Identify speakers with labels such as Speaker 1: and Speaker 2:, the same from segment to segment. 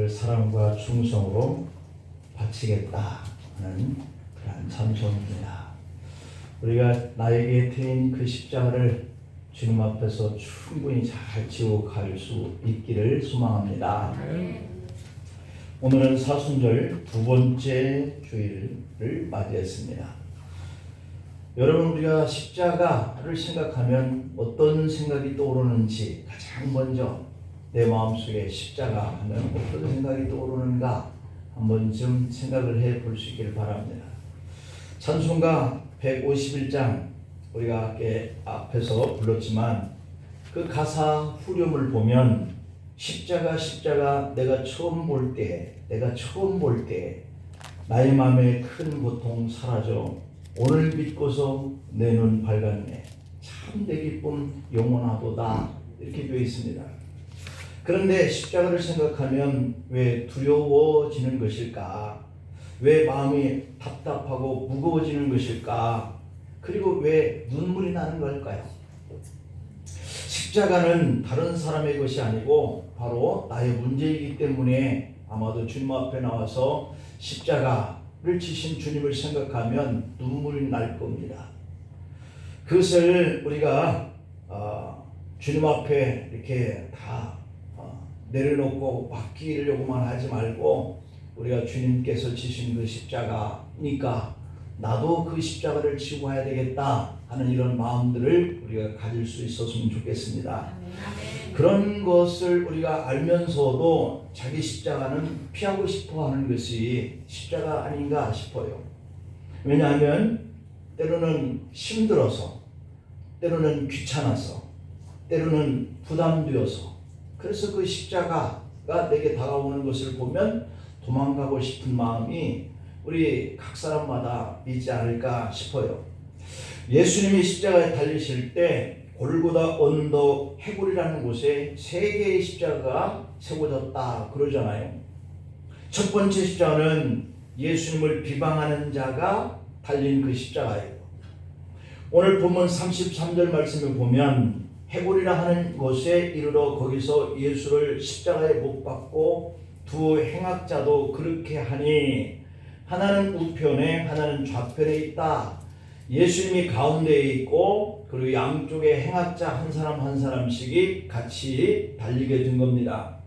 Speaker 1: 사랑과 충성으로 바치겠다 하는 그러한 찬송입니다. 우리가 나에게 트인 그 십자가를 주님 앞에서 충분히 잘 지고 갈 수 있기를 소망합니다. 오늘은 사순절 두 번째 주일을 맞이했습니다. 여러분, 우리가 십자가를 생각하면 어떤 생각이 떠오르는지 가장 먼저 내 마음속에 십자가 하면 어떤 생각이 떠오르는가 한번 좀 생각을 해 볼 수 있기를 바랍니다. 찬송가 151장 우리가 앞에서 불렀지만 그 가사 후렴을 보면 십자가 내가 처음 볼 때 나의 마음에 큰 고통 사라져 오늘 믿고서 내 눈 밝았네 참 내 기쁨 영원하도다 이렇게 되어 있습니다. 그런데 십자가를 생각하면 왜 두려워지는 것일까? 왜 마음이 답답하고 무거워지는 것일까? 그리고 왜 눈물이 나는 걸까요? 십자가는 다른 사람의 것이 아니고 바로 나의 문제이기 때문에 아마도 주님 앞에 나와서 십자가를 지신 주님을 생각하면 눈물이 날 겁니다. 그것을 우리가 주님 앞에 이렇게 다 내려놓고 맡기려고만 하지 말고 우리가 주님께서 지신 그 십자가니까 나도 그 십자가를 지고 가야 되겠다 하는 이런 마음들을 우리가 가질 수 있었으면 좋겠습니다. 그런 것을 우리가 알면서도 자기 십자가는 피하고 싶어 하는 것이 십자가 아닌가 싶어요. 왜냐하면 때로는 힘들어서, 때로는 귀찮아서, 때로는 부담되어서, 그래서 그 십자가가 내게 다가오는 것을 보면 도망가고 싶은 마음이 우리 각 사람마다 있지 않을까 싶어요. 예수님이 십자가에 달리실 때 골고다 언덕 해골이라는 곳에 3개의 십자가가 세워졌다 그러잖아요. 첫 번째 십자가는 예수님을 비방하는 자가 달린 그 십자가예요. 오늘 본문 33절 말씀을 보면 해골이라 하는 곳에 이르러 거기서 예수를 십자가에 못 박고 두 행악자도 그렇게 하니 하나는 우편에 하나는 좌편에 있다. 예수님이 가운데에 있고 그리고 양쪽에 행악자 한 사람 한 사람씩이 같이 달리게 된 겁니다.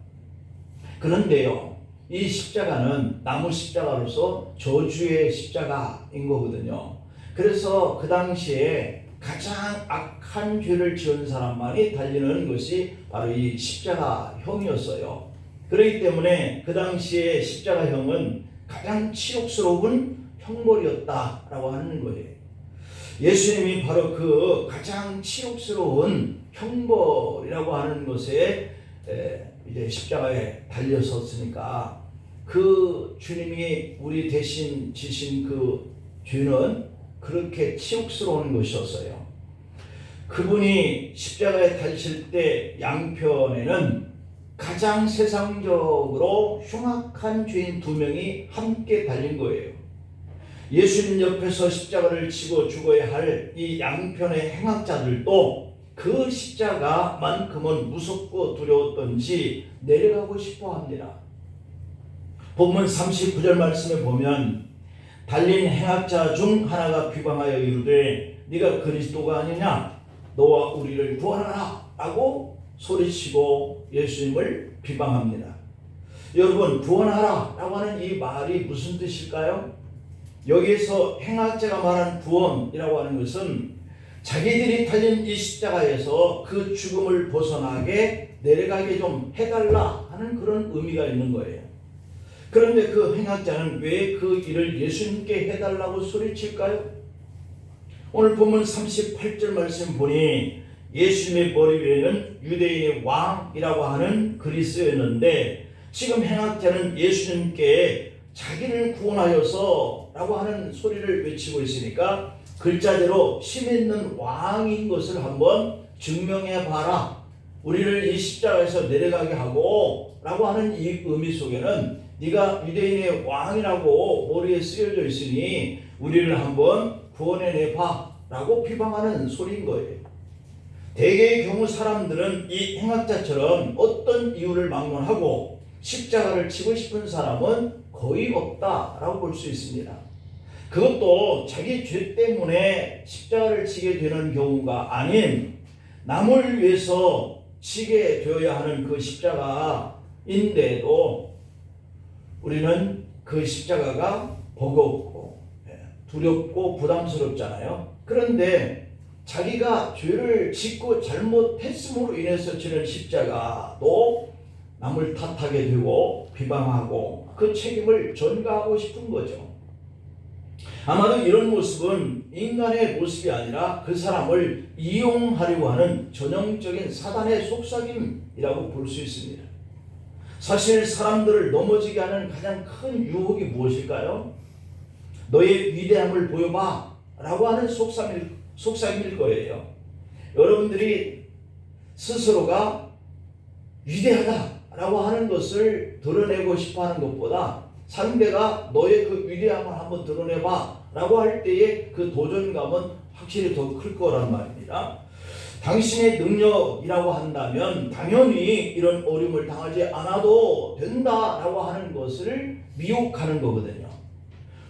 Speaker 1: 그런데요, 이 십자가는 나무 십자가로서 저주의 십자가인 거거든요. 그래서 그 당시에 가장 악한 죄를 지은 사람만이 달리는 것이 바로 이 십자가형이었어요. 그렇기 때문에 그 당시에 십자가형은 가장 치욕스러운 형벌이었다라고 하는 거예요. 예수님이 바로 그 가장 치욕스러운 형벌이라고 하는 것에 이제 십자가에 달렸었으니까 그 주님이 우리 대신 지신 그 죄는 그렇게 치욕스러운 것이었어요. 그분이 십자가에 달리실 때 양편에는 가장 세상적으로 흉악한 죄인 2명이 함께 달린 거예요. 예수님 옆에서 십자가를 지고 죽어야 할 이 양편의 행악자들도 그 십자가만큼은 무섭고 두려웠던지 내려가고 싶어 합니다. 본문 39절 말씀에 보면 달린 행악자 중 하나가 비방하여 이르되 네가 그리스도가 아니냐 너와 우리를 구원하라 라고 소리치고 예수님을 비방합니다. 여러분, 구원하라 라고 하는 이 말이 무슨 뜻일까요? 여기에서 행악자가 말한 구원이라고 하는 것은 자기들이 달린 이 십자가에서 그 죽음을 벗어나게 내려가게 좀 해달라 하는 그런 의미가 있는 거예요. 그런데 그 행악자는 왜 그 일을 예수님께 해달라고 소리칠까요? 오늘 본문 38절 말씀 보니 예수님의 머리 위에는 유대인의 왕이라고 하는 그리스였는데 지금 행악자는 예수님께 자기를 구원하여서 라고 하는 소리를 외치고 있으니까 글자대로 힘 있는 왕인 것을 한번 증명해 봐라. 우리를 이 십자가에서 내려가게 하고 라고 하는 이 의미 속에는 네가 유대인의 왕이라고 머리에 쓰여져 있으니 우리를 한번 구원해내봐 라고 비방하는 소리인 거예요. 대개의 경우 사람들은 이 행악자처럼 어떤 이유를 막론하고 십자가를 지고 싶은 사람은 거의 없다라고 볼 수 있습니다. 그것도 자기 죄 때문에 십자가를 지게 되는 경우가 아닌 남을 위해서 지게 되어야 하는 그 십자가인데도 우리는 그 십자가가 버겁고 두렵고 부담스럽잖아요. 그런데 자기가 죄를 짓고 잘못했음으로 인해서 지는 십자가도 남을 탓하게 되고 비방하고 그 책임을 전가하고 싶은 거죠. 아마도 이런 모습은 인간의 모습이 아니라 그 사람을 이용하려고 하는 전형적인 사단의 속삭임이라고 볼 수 있습니다. 사실 사람들을 넘어지게 하는 가장 큰 유혹이 무엇일까요? 너의 위대함을 보여봐 라고 하는 속삭임일 거예요. 여러분들이 스스로가 위대하다라고 하는 것을 드러내고 싶어 하는 것보다 상대가 너의 그 위대함을 한번 드러내봐 라고 할 때의 그 도전감은 확실히 더 클 거란 말입니다. 당신의 능력이라고 한다면 당연히 이런 어려움을 당하지 않아도 된다라고 하는 것을 미혹하는 거거든요.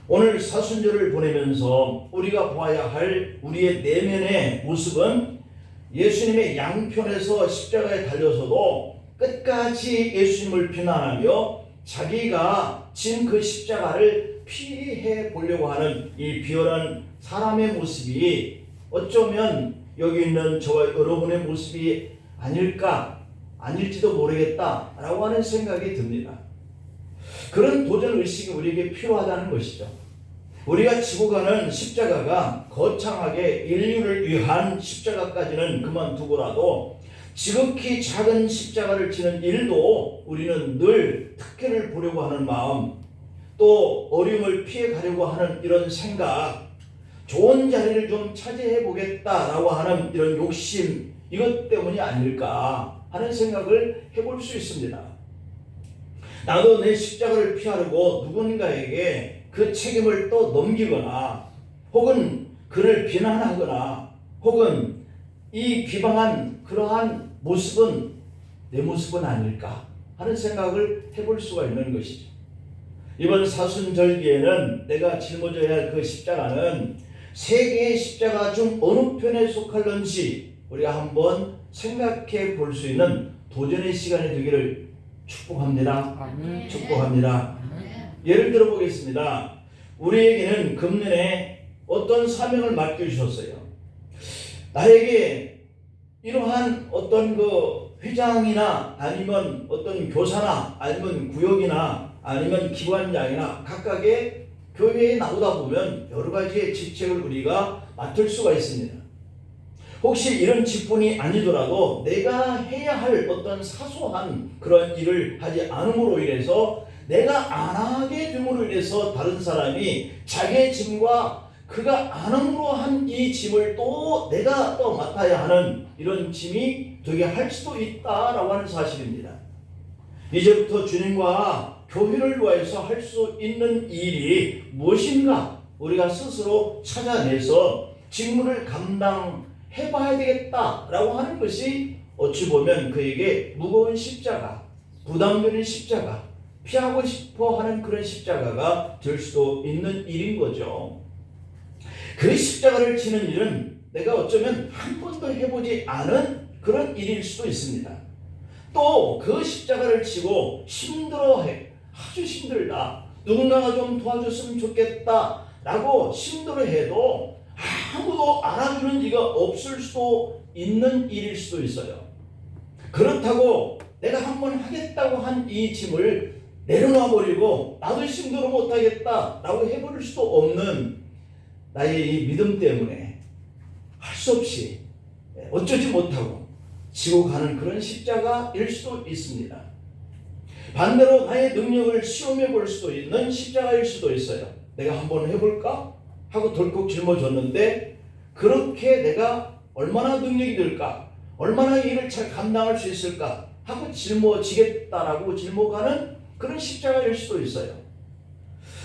Speaker 1: 오늘 사순절을 보내면서 우리가 보아야 할 우리의 내면의 모습은 예수님의 양편에서 십자가에 달려서도 끝까지 예수님을 비난하며 자기가 진 그 십자가를 피해 보려고 하는 이 비열한 사람의 모습이 어쩌면 여기 있는 저와 여러분의 모습이 아닐지도 모르겠다라고 하는 생각이 듭니다. 그런 도전 의식이 우리에게 필요하다는 것이죠. 우리가 지고 가는 십자가가 거창하게 인류를 위한 십자가까지는 그만두고라도 지극히 작은 십자가를 지는 일도 우리는 늘 특혜를 보려고 하는 마음, 또 어려움을 피해 가려고 하는 이런 생각, 좋은 자리를 좀 차지해 보겠다라고 하는 이런 욕심, 이것 때문이 아닐까 하는 생각을 해볼 수 있습니다. 나도 내 십자가를 피하려고 누군가에게 그 책임을 또 넘기거나 혹은 그를 비난하거나 혹은 이 비방한 그러한 모습은 내 모습은 아닐까 하는 생각을 해볼 수가 있는 것이죠. 이번 사순절기에는 내가 짊어져야 할 그 십자가는 세 개의 십자가 중 어느 편에 속할런지 우리가 한번 생각해 볼 수 있는 도전의 시간이 되기를 축복합니다.
Speaker 2: 아멘.
Speaker 1: 축복합니다. 예를 들어 보겠습니다. 우리에게는 금년에 어떤 사명을 맡겨주셨어요. 나에게 이러한 어떤 그 회장이나 아니면 어떤 교사나 아니면 구역이나 아니면 기관장이나 각각의 교회에 나오다 보면 여러 가지의 직책을 우리가 맡을 수가 있습니다. 혹시 이런 직분이 아니더라도 내가 해야 할 어떤 사소한 그런 일을 하지 않음으로 인해서 내가 안 하게 됨으로 인해서 다른 사람이 자기의 짐과 그가 안 함으로 한 이 짐을 또 내가 또 맡아야 하는 이런 짐이 되게 할 수도 있다라고 하는 사실입니다. 이제부터 주님과 교회를 위해서 할 수 있는 일이 무엇인가 우리가 스스로 찾아내서 직무를 감당해 봐야 되겠다라고 하는 것이 어찌 보면 그에게 무거운 십자가, 부담되는 십자가, 피하고 싶어 하는 그런 십자가가 될 수도 있는 일인 거죠. 그 십자가를 지는 일은 내가 어쩌면 한 번도 해보지 않은 그런 일일 수도 있습니다. 또 그 십자가를 지고 힘들어해, 아주 힘들다, 누군가가 좀 도와줬으면 좋겠다 라고 힘들어해도 아무도 알아주는 이가 없을 수도 있는 일일 수도 있어요. 그렇다고 내가 한번 하겠다고 한 이 짐을 내려놔 버리고 나도 힘들어 못하겠다 라고 해버릴 수도 없는 나의 이 믿음 때문에 할 수 없이 어쩌지 못하고 지고 가는 그런 십자가일 수도 있습니다. 반대로 나의 능력을 시험해 볼 수도 있는 십자가일 수도 있어요. 내가 한번 해볼까? 하고 덜컥 짊어졌는데 그렇게 내가 얼마나 능력이 될까? 얼마나 일을 잘 감당할 수 있을까? 하고 짊어지겠다라고 짊어가는 그런 십자가일 수도 있어요.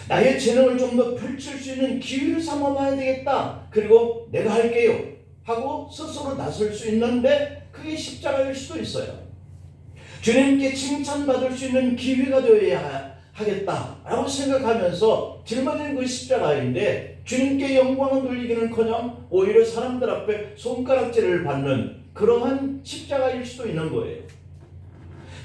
Speaker 1: 나의 재능을 좀 더 펼칠 수 있는 기회를 삼아봐야 되겠다. 그리고 내가 할게요. 하고 스스로 나설 수 있는데 그게 십자가일 수도 있어요. 주님께 칭찬받을 수 있는 기회가 되어야 하겠다라고 생각하면서 짊어진 그 십자가인데 주님께 영광을 돌리기는커녕 오히려 사람들 앞에 손가락질을 받는 그러한 십자가일 수도 있는 거예요.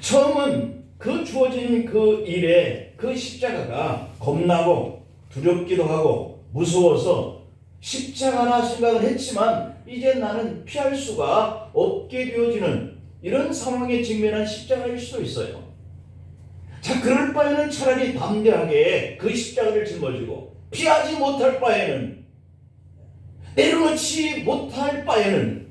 Speaker 1: 처음은 그 주어진 그 일에 그 십자가가 겁나고 두렵기도 하고 무서워서 십자가라 생각을 했지만 이제 나는 피할 수가 없게 되어지는 이런 상황에 직면한 십자가일 수도 있어요. 자, 그럴 바에는 차라리 담대하게 그 십자가를 짊어지고 피하지 못할 바에는, 내려놓지 못할 바에는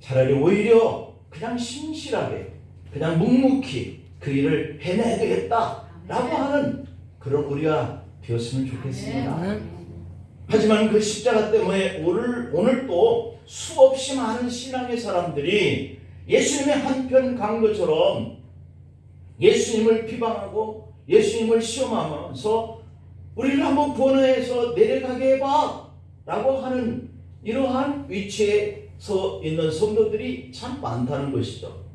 Speaker 1: 차라리 오히려 그냥 신실하게 그냥 묵묵히 그 일을 해내야 되겠다라고 하는 그런 우리가 되었으면 좋겠습니다. 하지만 그 십자가 때문에 오늘 또 수없이 많은 신앙의 사람들이 예수님의 한편 강도처럼 예수님을 비방하고 예수님을 시험하면서 우리를 한번 구원해서 내려가게 해봐 라고 하는 이러한 위치에 서 있는 성도들이 참 많다는 것이죠.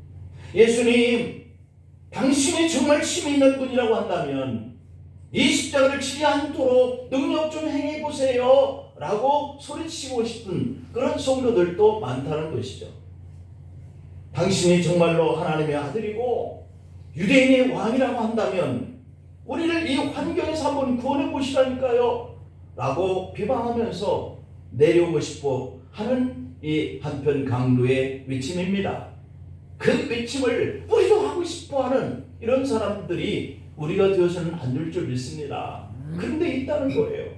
Speaker 1: 예수님, 당신이 정말 힘이 있는 분이라고 한다면 이 십자가를 치지 않도록 능력 좀 행해보세요 라고 소리치고 싶은 그런 성도들도 많다는 것이죠. 당신이 정말로 하나님의 아들이고 유대인의 왕이라고 한다면 우리를 이 환경에서 한번 구원해 보시라니까요 라고 비방하면서 내려오고 싶어 하는 이 한편 강도의 외침입니다. 그 외침을 우리도 하고 싶어하는 이런 사람들이 우리가 되어서는 안 될 줄 믿습니다. 그런데 있다는 거예요.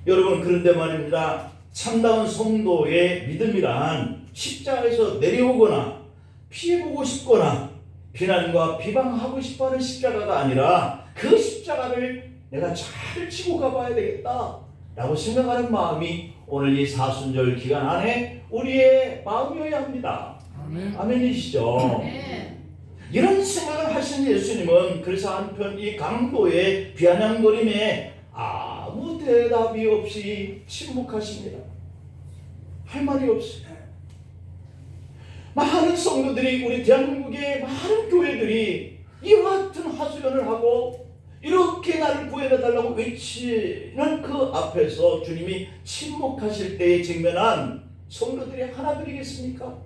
Speaker 1: 여러분, 그런데 말입니다. 참다운 성도의 믿음이란 십자가에서 내려오거나 피해보고 싶거나 비난과 비방하고 싶어하는 십자가가 아니라 그 십자가를 내가 잘 치고 가봐야 되겠다 라고 생각하는 마음이 오늘 이 사순절 기간 안에 우리의 마음이어야 합니다. 아멘이시죠? 이런 생각을 하신 예수님은 그래서 한편 이 강도의 비아냥거림에 아무 대답이 없이 침묵하십니다. 할 말이 없어요. 많은 성도들이, 우리 대한민국의 많은 교회들이 이와 같은 하소연을 하고 이렇게 나를 구해달라고 외치는 그 앞에서 주님이 침묵하실 때에 직면한 성도들이 하나들이겠습니까?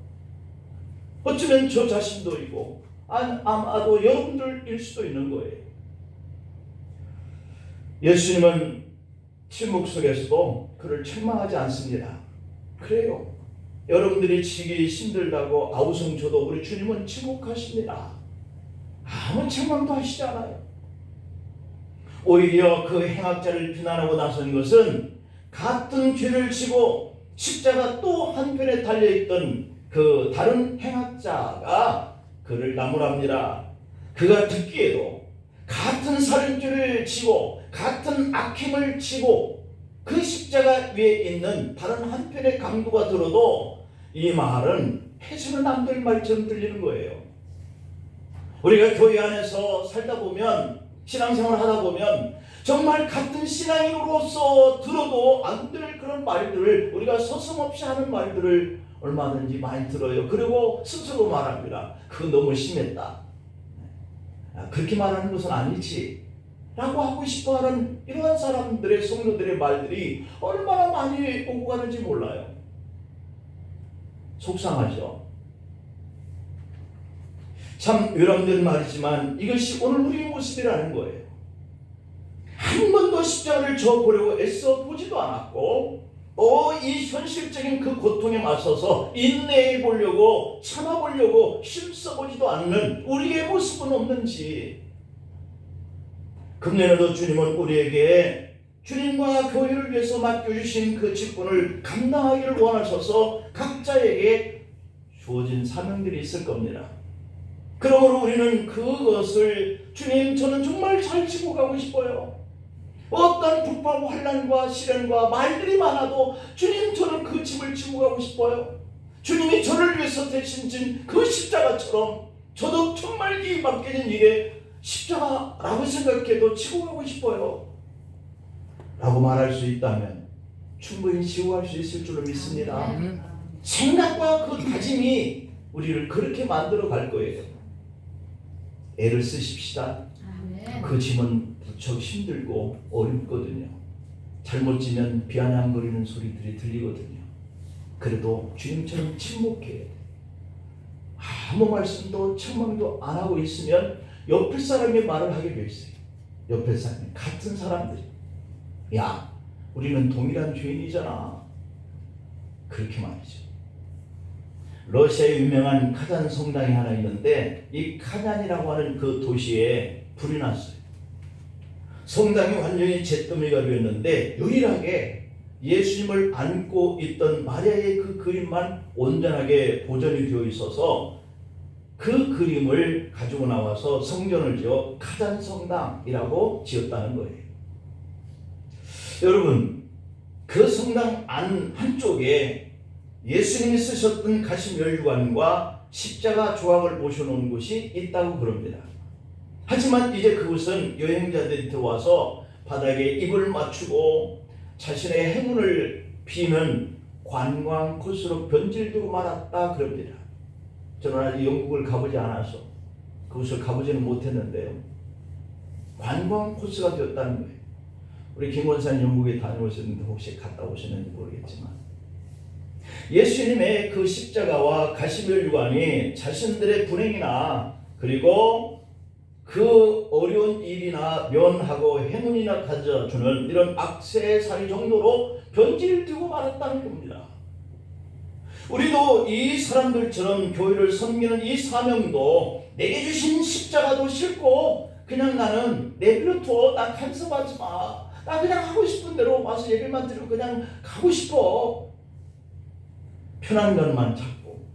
Speaker 1: 어쩌면 저 자신도이고 아마도 여러분들일 수도 있는 거예요. 예수님은 침묵 속에서도 그를 책망하지 않습니다. 그래요. 여러분들이 치기 힘들다고 아우성쳐도 우리 주님은 침묵하십니다. 아무 책망도 하시지 않아요. 오히려 그 행악자를 비난하고 나선 것은 같은 죄를 지고 십자가 또 한편에 달려있던 그 다른 행악자가 그를 나무랍니다. 그가 듣기에도 같은 살인죄를 지고 같은 악행을 지고 그 십자가 위에 있는 다른 한편의 강도가 들어도 이 말은 해서는 안 될 말처럼 들리는 거예요. 우리가 교회 안에서 살다 보면, 신앙생활을 하다 보면 정말 같은 신앙인으로서 들어도 안 될 그런 말들을, 우리가 서슴없이 하는 말들을 얼마든지 많이 들어요. 그리고 스스로 말합니다. 그거 너무 심했다. 그렇게 말하는 것은 아니지 라고 하고 싶어하는 이러한 사람들의, 성도들의 말들이 얼마나 많이 오고 가는지 몰라요. 속상하죠. 참 유람된 말이지만 이것이 오늘 우리의 모습이라는 거예요. 한 번도 십자가를 져보려고 애써 보지도 않았고 이 현실적인 그 고통에 맞서서 인내해 보려고, 참아보려고 힘써보지도 않는 우리의 모습은 없는지. 금년에도 주님은 우리에게 주님과 교회를 위해서 맡겨주신 그 직분을 감당하기를 원하셔서 각자에게 주어진 사명들이 있을 겁니다. 그러므로 우리는 그것을, 주님, 저는 정말 잘 지고 가고 싶어요. 어떤 불법 환난과 시련과 말들이 많아도 주님, 저는 그 짐을 지고 가고 싶어요. 주님이 저를 위해서 대신 진 그 십자가처럼 저도 정말 이 맡겨진 일에 십자가라고 생각해도 지고 가고 싶어요 라고 말할 수 있다면 충분히 지고 갈 수 있을 줄로 믿습니다. 생각과 그 다짐이 우리를 그렇게 만들어 갈 거예요. 애를 쓰십시다. 그 짐은 무척 힘들고 어렵거든요. 잘못 지면 비아냥거리는 소리들이 들리거든요. 그래도 주님처럼 침묵해야 돼요. 아무 말씀도 책망도 안 하고 있으면 옆에 사람이 말을 하게 돼 있어요. 옆에 사람이, 같은 사람들이, 야, 우리는 동일한 죄인이잖아. 그렇게 말이죠. 러시아에 유명한 카잔 성당이 하나 있는데 이 카잔이라고 하는 그 도시에 불이 났어요. 성당이 완전히 잿더미가 되었는데 유일하게 예수님을 안고 있던 마리아의 그 그림만 온전하게 보존이 되어 있어서 그 그림을 가지고 나와서 성전을 지어 카잔 성당이라고 지었다는 거예요. 여러분, 그 성당 안 한쪽에 예수님이 쓰셨던 가시면류관과 십자가 조각을 모셔놓은 곳이 있다고 그럽니다. 하지만 이제 그곳은 여행자들이 들어와서 바닥에 입을 맞추고 자신의 행운을 비는 관광 코스로 변질되고 말았다 그럽니다. 저는 아직 영국을 가보지 않아서 그곳을 가보지는 못했는데요. 관광 코스가 되었다는 거예요. 우리 김 원사님 영국에 다녀오셨는데 혹시 갔다 오셨는지 모르겠지만 예수님의 그 십자가와 가시면류관이 자신들의 불행이나 그리고 그 어려운 일이나 면하고 행운이나 가져주는 이런 악세사리 정도로 변질되고 말았다는 겁니다. 우리도 이 사람들처럼 교회를 섬기는 이 사명도 내게 주신 십자가도 싫고 그냥 나는 내버려둬. 나 간섭하지 마. 나 그냥 하고 싶은 대로 와서 예배만 드리고 그냥 가고 싶어. 편한 것만 찾고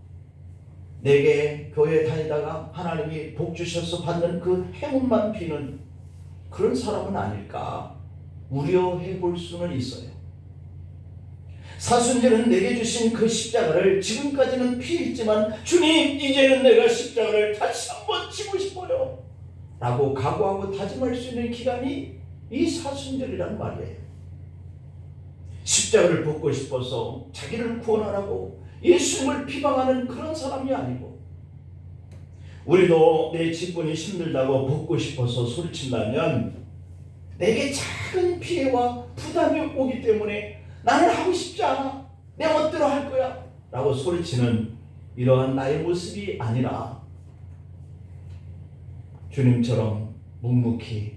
Speaker 1: 내게 교회 다니다가 하나님이 복 주셔서 받는 그 행운만 비는 그런 사람은 아닐까 우려해 볼 수는 있어요. 사순절은 내게 주신 그 십자가를 지금까지는 피했지만 주님, 이제는 내가 십자가를 다시 한번 지고 싶어요 라고 각오하고 다짐할 수 있는 기간이 이 사순절이란 말이에요. 십자가를 벗고 싶어서 자기를 구원하라고 예수님을 비방하는 그런 사람이 아니고, 우리도 내 직분이 힘들다고 벗고 싶어서 소리친다면 내게 작은 피해와 부담이 오기 때문에 나는 하고 싶지 않아, 내 멋대로 할 거야 라고 소리치는 이러한 나의 모습이 아니라 주님처럼 묵묵히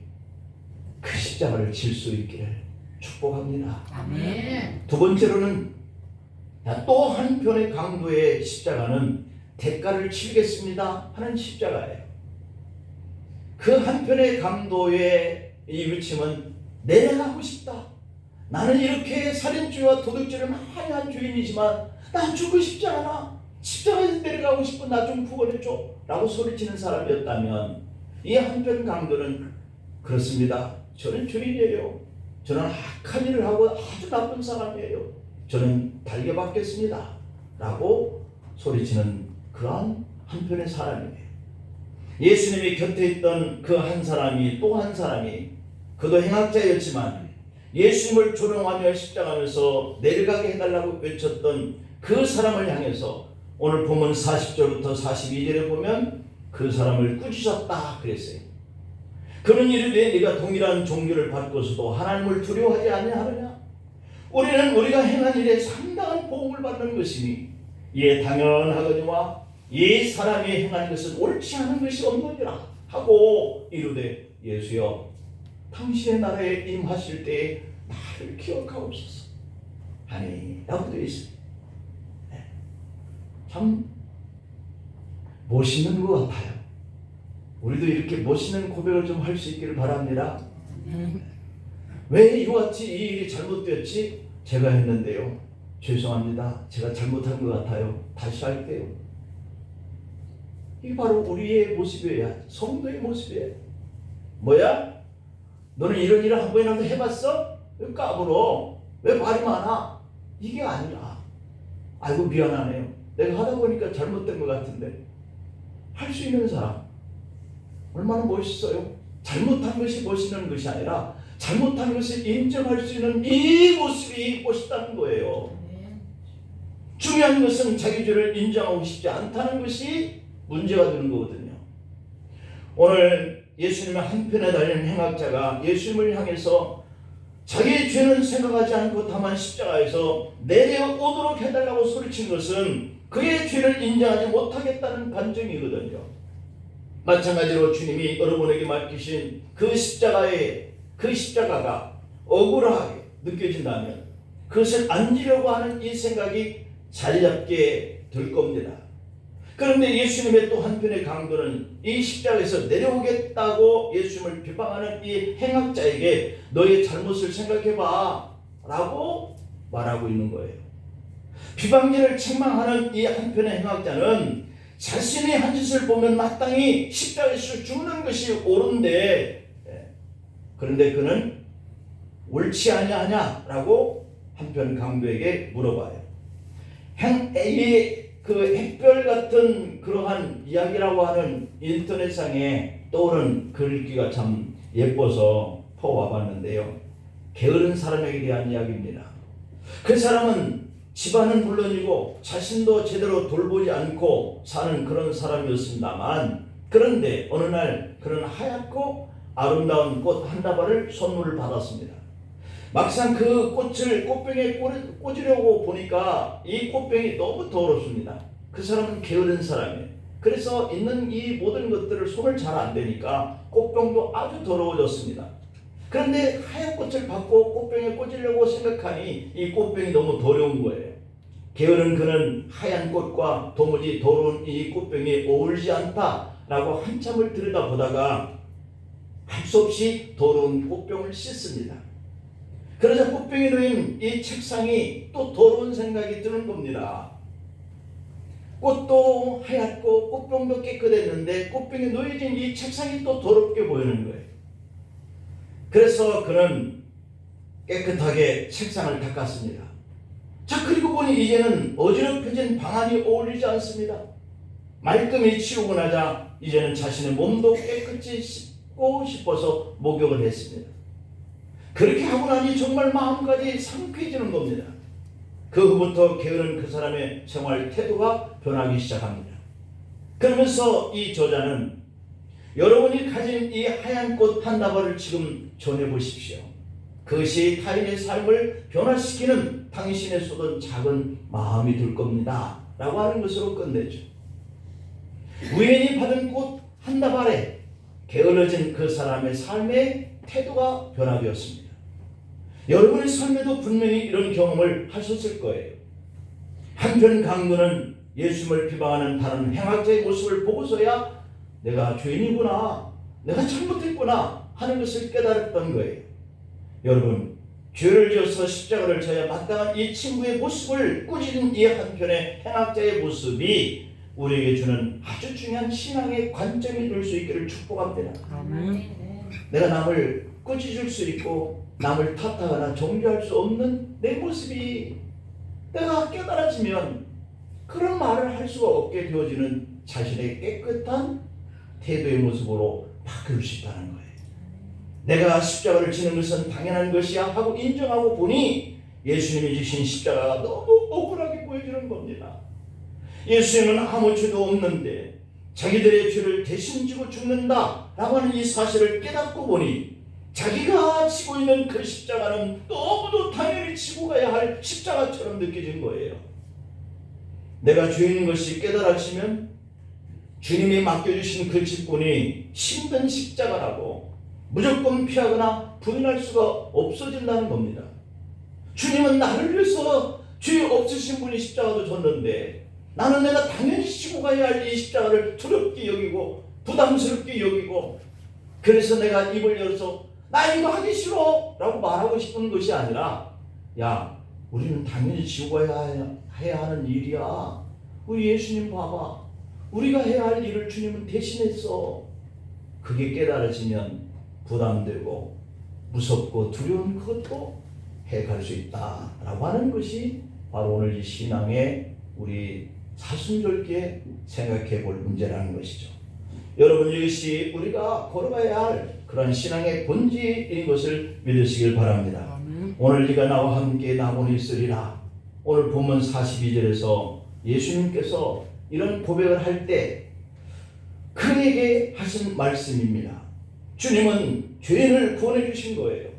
Speaker 1: 그 십자가를 질 수 있기를 축복합니다.
Speaker 2: 아멘.
Speaker 1: 두 번째로는 또 한편의 강도의 십자가는 대가를 치르겠습니다 하는 십자가예요. 그 한편의 강도의 이 외침은 내가 하고 싶다. 나는 이렇게 살인죄와 도둑질을 많이 한 죄인이지만 난 죽고 싶지 않아. 십자가에서 내려가고 싶어. 나 좀 구원해줘 라고 소리치는 사람이었다면, 이 한편 강도는 그렇습니다. 저는 죄인이에요. 저는 악한 일을 하고 아주 나쁜 사람이에요. 저는 달겨받겠습니다 라고 소리치는 그러한 한편의 사람이에요. 예수님이 곁에 있던 그 한 사람이, 또 한 사람이, 그도 행악자였지만 예수님을 조롱하며 십자가면서 내려가게 해달라고 외쳤던 그 사람을 향해서 오늘 본문 40절부터 42절에 보면 그 사람을 꾸짖었다 그랬어요. 그는 이르되 네가 동일한 종교를 받고서도 하나님을 두려워하지 아니하느냐? 우리는 우리가 행한 일에 상당한 보응을 받는 것이니 이에 당연하거니와 이 사람이 행한 것은 옳지 않은 것이 없느니라 하고 이르되 예수여, 당신의 나라에 임하실 때에 나를 기억하옵소서 하니 라고 되어 있습니다. 참 멋있는 것 같아요. 우리도 이렇게 멋있는 고백을 좀 할 수 있기를 바랍니다. 왜 이와 같이 이 일이 잘못되었지? 제가 했는데요. 죄송합니다. 제가 잘못한 것 같아요. 다시 할게요. 이게 바로 우리의 모습이에요. 성도의 모습이에요. 뭐야? 너는 이런 일을 한 번이라도 해봤어? 왜 까불어? 왜 말이 많아? 이게 아니라, 아이고 미안하네요. 내가 하다 보니까 잘못된 것 같은데. 할 수 있는 사람 얼마나 멋있어요. 잘못한 것이 멋있는 것이 아니라 잘못한 것을 인정할 수 있는 이 모습이 멋있다는 거예요. 중요한 것은 자기 죄를 인정하고 싶지 않다는 것이 문제가 되는 거거든요. 오늘 예수님의 한편에 달린 행악자가 예수님을 향해서 자기의 죄는 생각하지 않고 다만 십자가에서 내려오도록 해달라고 소리친 것은 그의 죄를 인정하지 못하겠다는 반증이거든요. 마찬가지로 주님이 여러분에게 맡기신 그 십자가가 억울하게 느껴진다면 그것을 안 지려고 하는 이 생각이 자리 잡게 될 겁니다. 그런데 예수님의 또 한편의 강도는 이 십자가에서 내려오겠다고 예수님을 비방하는 이 행악자에게 너의 잘못을 생각해봐 라고 말하고 있는 거예요. 비방자를 책망하는 이 한편의 행악자는 자신의 한 짓을 보면 마땅히 십자가에서 죽는 것이 옳은데 그런데 그는 옳지 아니하냐라고 한편 강도에게 물어봐요. 그 햇별 같은 그러한 이야기라고 하는 인터넷상에 떠오른 글귀가 참 예뻐서 퍼와봤는데요. 게으른 사람에게 대한 이야기입니다. 그 사람은 집안은 물론이고 자신도 제대로 돌보지 않고 사는 그런 사람이었습니다만 그런데 어느 날 그런 하얗고 아름다운 꽃 한 다발을 선물을 받았습니다. 막상 그 꽃을 꽃병에 꽂으려고 보니까 이 꽃병이 너무 더럽습니다. 그 사람은 게으른 사람이에요. 그래서 있는 이 모든 것들을 손을 잘 안 대니까 꽃병도 아주 더러워졌습니다. 그런데 하얀 꽃을 받고 꽃병에 꽂으려고 생각하니 이 꽃병이 너무 더러운 거예요. 게으른 그는 하얀 꽃과 도무지 더러운 이 꽃병이 어울리지 않다라고 한참을 들여다보다가 할 수 없이 더러운 꽃병을 씻습니다. 그러자 꽃병에 놓인 이 책상이 또 더러운 생각이 드는 겁니다. 꽃도 하얗고 꽃병도 깨끗했는데 꽃병에 놓여진 이 책상이 또 더럽게 보이는 거예요. 그래서 그는 깨끗하게 책상을 닦았습니다. 자, 그리고 보니 이제는 어지럽혀진 방안이 어울리지 않습니다. 말끔히 치우고 나자 이제는 자신의 몸도 깨끗이 씻고 싶어서 목욕을 했습니다. 그렇게 하고 나니 정말 마음까지 상쾌해지는 겁니다. 그 후부터 게으른 그 사람의 생활 태도가 변하기 시작합니다. 그러면서 이 저자는 여러분이 가진 이 하얀 꽃 한 다발을 지금 전해보십시오. 그것이 타인의 삶을 변화시키는 당신의 쏟은 작은 마음이 될 겁니다 라고 하는 것으로 끝내죠. 우연히 받은 꽃 한 다발에 게을러진 그 사람의 삶의 태도가 변화되었습니다. 여러분의 삶에도 분명히 이런 경험을 하셨을 거예요. 한편 강도는 예수님을 비방하는 다른 행악자의 모습을 보고서야 내가 죄인이구나, 내가 잘못했구나 하는 것을 깨달았던 거예요. 여러분, 죄를 지어서 십자가를 져야 마땅한 이 친구의 모습을 꾸짖은 이 한편의 행악자의 모습이 우리에게 주는 아주 중요한 신앙의 관점이 될 수 있기를 축복합니다. 아멘. 내가 남을 꾸짖을 수 있고 남을 탓하거나 정죄할 수 없는 내 모습이 내가 깨달아지면 그런 말을 할 수가 없게 되어지는 자신의 깨끗한 태도의 모습으로 바뀔 수 있다는 거예요. 내가 십자가를 지는 것은 당연한 것이야 하고 인정하고 보니 예수님이 지신 십자가가 너무 억울하게 보여지는 겁니다. 예수님은 아무 죄도 없는데 자기들의 죄를 대신 지고 죽는다라고 하는 이 사실을 깨닫고 보니 자기가 지고 있는 그 십자가는 너무도 당연히 지고 가야 할 십자가처럼 느껴진 거예요. 내가 죄인인 것이 깨달아지면 주님이 맡겨주신 그 직분이 힘든 십자가라고 무조건 피하거나 부인할 수가 없어진다는 겁니다. 주님은 나를 위해서 죄 없으신 분이 십자가도 졌는데 나는 내가 당연히 지고 가야 할 이 십자가를 두렵게 여기고 부담스럽게 여기고 그래서 내가 입을 열어서 나 이거 하기 싫어 라고 말하고 싶은 것이 아니라 야, 우리는 당연히 지고 해야 하는 일이야. 우리 예수님 봐봐. 우리가 해야 할 일을 주님은 대신했어. 그게 깨달아지면 부담되고 무섭고 두려운 그것도 해갈 수 있다라고 하는 것이 바로 오늘 이 신앙의 우리 사순절기에 생각해 볼 문제라는 것이죠. 여러분, 이것이 우리가 걸어가야 할 그런 신앙의 본질인 것을 믿으시길 바랍니다. 오늘 네가 나와 함께 나무는 있으리라. 오늘 본문 42절에서 예수님께서 이런 고백을 할 때 그에게 하신 말씀입니다. 주님은 죄인을 구원해 주신 거예요.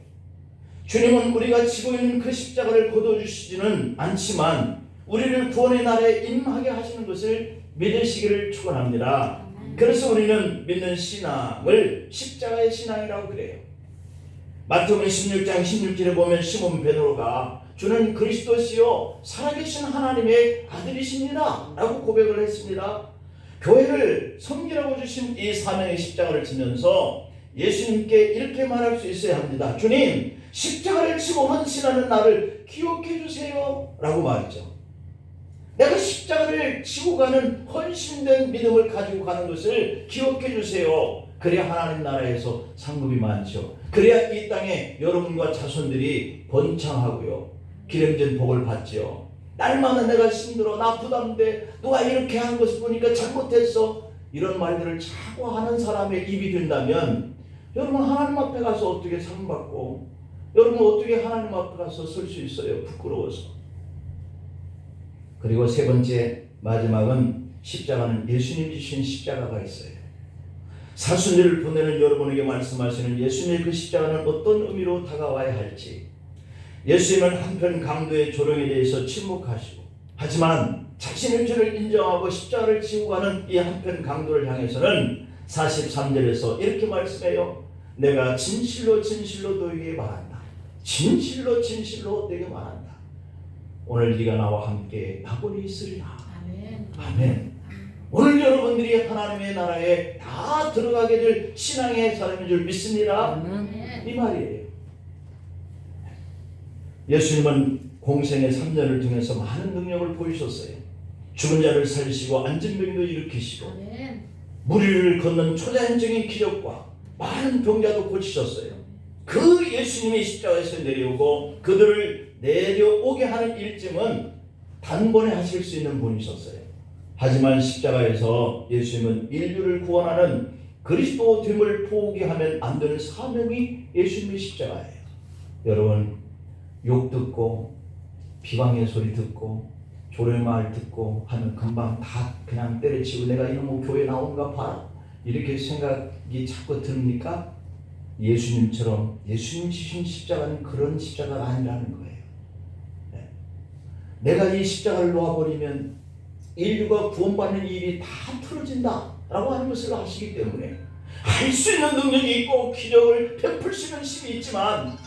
Speaker 1: 주님은 우리가 지고 있는 그 십자가를 거둬주시지는 않지만 우리를 구원의 날에 임하게 하시는 것을 믿으시기를 축원합니다. 그래서 우리는 믿는 신앙을 십자가의 신앙이라고 그래요. 마태복음 16장 16절에 보면 시몬 베드로가 주는 그리스도시요 살아계신 하나님의 아들이십니다 라고 고백을 했습니다. 교회를 섬기라고 주신 이 사명의 십자가를 지면서 예수님께 이렇게 말할 수 있어야 합니다. 주님, 십자가를 지고 헌신하는 나를 기억해 주세요 라고 말이죠. 내가 십자가를 지고 가는 헌신된 믿음을 가지고 가는 것을 기억해 주세요. 그래야 하나님 나라에서 상급이 많죠. 그래야 이 땅에 여러분과 자손들이 번창하고요, 기름진 복을 받죠. 날마다 내가 힘들어, 나 부담돼, 누가 이렇게 하는 것을 보니까 잘못했어, 이런 말들을 자꾸 하는 사람의 입이 된다면 여러분 하나님 앞에 가서 어떻게 상 받고, 여러분 어떻게 하나님 앞에 가서 설 수 있어요? 부끄러워서. 그리고 세 번째, 마지막은 십자가는 예수님 주신 십자가가 있어요. 사순절을 보내는 여러분에게 말씀하시는 예수님의 그 십자가는 어떤 의미로 다가와야 할지. 예수님은 한편 강도의 조롱에 대해서 침묵하시고, 하지만 자신의 죄를 인정하고 십자가를 지고 가는 이 한편 강도를 향해서는 43절에서 이렇게 말씀해요. 내가 진실로 진실로 너에게 말한다. 진실로 진실로 너에게 말한다. 오늘 네가 나와 함께 낙원이 있으리라. 아멘. 아멘. 오늘 여러분들이 하나님의 나라에 다 들어가게 될 신앙의 사람인 줄 믿습니다. 이 말이에요. 예수님은 공생의 3년을 통해서 많은 능력을 보이셨어요. 죽은 자를 살리시고 안진병도 일으키시고 무리를 걷는 초자연적인 기적과 많은 병자도 고치셨어요. 그 예수님이 십자가에서 내려오고 그들을 내려오게 하는 일쯤은 단번에 하실 수 있는 분이셨어요. 하지만 십자가에서 예수님은 인류를 구원하는 그리스도 됨을 포기하면 안 되는 사명이 예수님의 십자가예요. 여러분, 욕 듣고 비방의 소리 듣고 조롱말 듣고 하면 금방 다 그냥 때려치고 내가 이놈의 교회 나온가 봐라 이렇게 생각이 자꾸 듭니까? 예수님처럼 예수님 지신 십자가는 그런 십자가가 아니라는 거예요. 네. 내가 이 십자가를 놓아버리면 인류가 구원받는 일이 다 틀어진다 라고 하는 것을 아시기 때문에 할 수 있는 능력이 있고 기적을 베풀 수 있는 힘이 있지만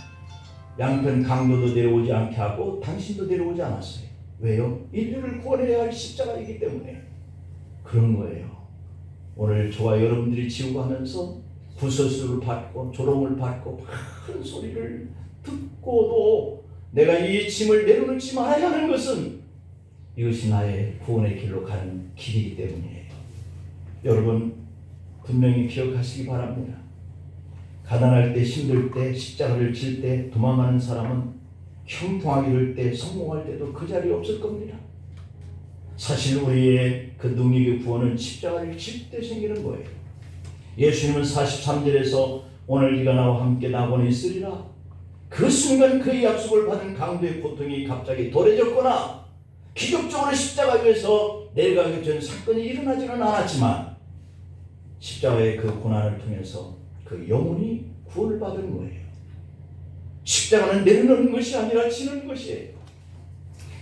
Speaker 1: 양편 강도도 내려오지 않게 하고 당신도 내려오지 않았어요. 왜요? 인류를 구원해야 할 십자가이기 때문에 그런 거예요. 오늘 저와 여러분들이 지고 가면서 구설수를 받고 조롱을 받고 큰 소리를 듣고도 내가 이 짐을 내려놓지 말아야 하는 것은 이것이 나의 구원의 길로 가는 길이기 때문이에요. 여러분 분명히 기억하시기 바랍니다. 가난할 때, 힘들 때, 십자가를 질 때 도망가는 사람은 형통하게 될 때, 성공할 때도 그 자리에 없을 겁니다. 사실 우리의 그 능력의 구원은 십자가를 질 때 생기는 거예요. 예수님은 43절에서 오늘 네가 나와 함께 낙원에 있으리라. 그 순간 그 약속을 받은 강도의 고통이 갑자기 덜해졌거나 기적적으로 십자가 위에서 내려가게 된 사건이 일어나지는 않았지만 십자가의 그 고난을 통해서 그 영혼이 구원을 받은 거예요. 십자가는 내려놓는 것이 아니라 지는 것이에요.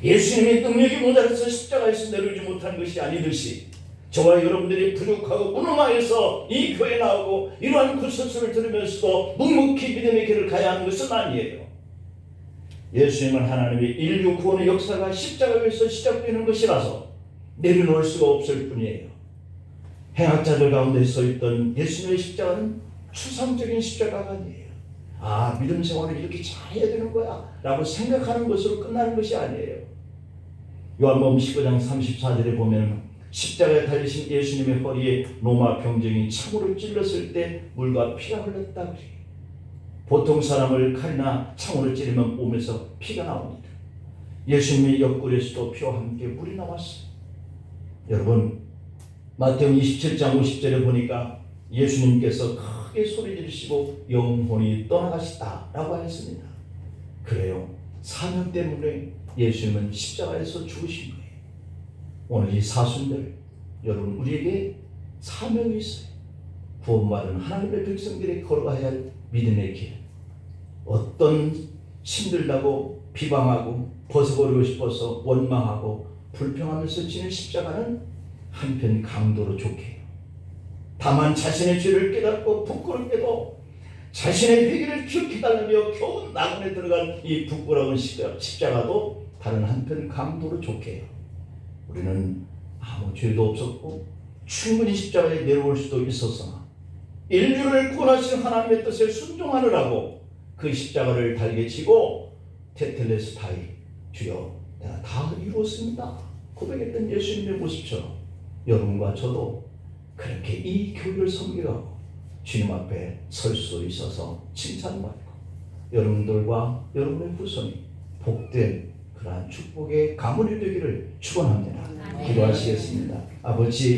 Speaker 1: 예수님의 능력이 모자라서 십자가에서 내려오지 못한 것이 아니듯이 저와 여러분들이 부족하고 무능하여서 이 교회에 나오고 이러한 구설수를 들으면서도 묵묵히 믿음의 길을 가야 하는 것은 아니에요. 예수님은 하나님의 인류 구원의 역사가 십자가에서 시작되는 것이라서 내려놓을 수가 없을 뿐이에요. 행악자들 가운데 서 있던 예수님의 십자가는 추상적인 십자가가 아니에요. 아, 믿음 생활을 이렇게 잘해야 되는 거야 라고 생각하는 것으로 끝나는 것이 아니에요. 요한복음 15장 34절에 보면 십자가에 달리신 예수님의 허리에 로마 병정이 창으로 찔렀을 때 물과 피가 흘렀다 그래요. 보통 사람을 칼이나 창으로 찌르면 몸에서 피가 나옵니다. 예수님의 옆구리에서도 피와 함께 물이 나왔어요. 여러분 마태복음 27장 50절에 보니까 예수님께서 크게 소리 지르시고 영혼이 떠나가시다 라고 했습니다. 그래요. 사명 때문에 예수님은 십자가에서 죽으신 거예요. 오늘 이 사순절 여러분 우리에게 사명이 있어요. 구원받은 하나님의 백성들이 걸어가야 할 믿음의 길. 어떤 힘들다고 비방하고 벗어버리고 싶어서 원망하고 불평하면서 지는 십자가는 한편 강도로 좋게 해요. 다만 자신의 죄를 깨닫고 부끄럽게도 자신의 회개를 기억해달라며 겨우 낙원에 들어간 이 부끄러운 십자가도 다른 한편 강도로 좋게 해요. 우리는 아무 죄도 없었고 충분히 십자가에 내려올 수도 있었으나 인류를 구원하신 하나님의 뜻에 순종하느라고 그 십자가를 달게 치고 테텔레스타이 주여 내가 다 이루었습니다 고백했던 예수님의 모습처럼 여러분과 저도 그렇게 이 교회를 섬기라고 주님 앞에 설 수 있어서 칭찬받고 여러분들과 여러분의 후손이 복된 그러한 축복의 가문이 되기를 축원합니다. 기도하시겠습니다. 아버지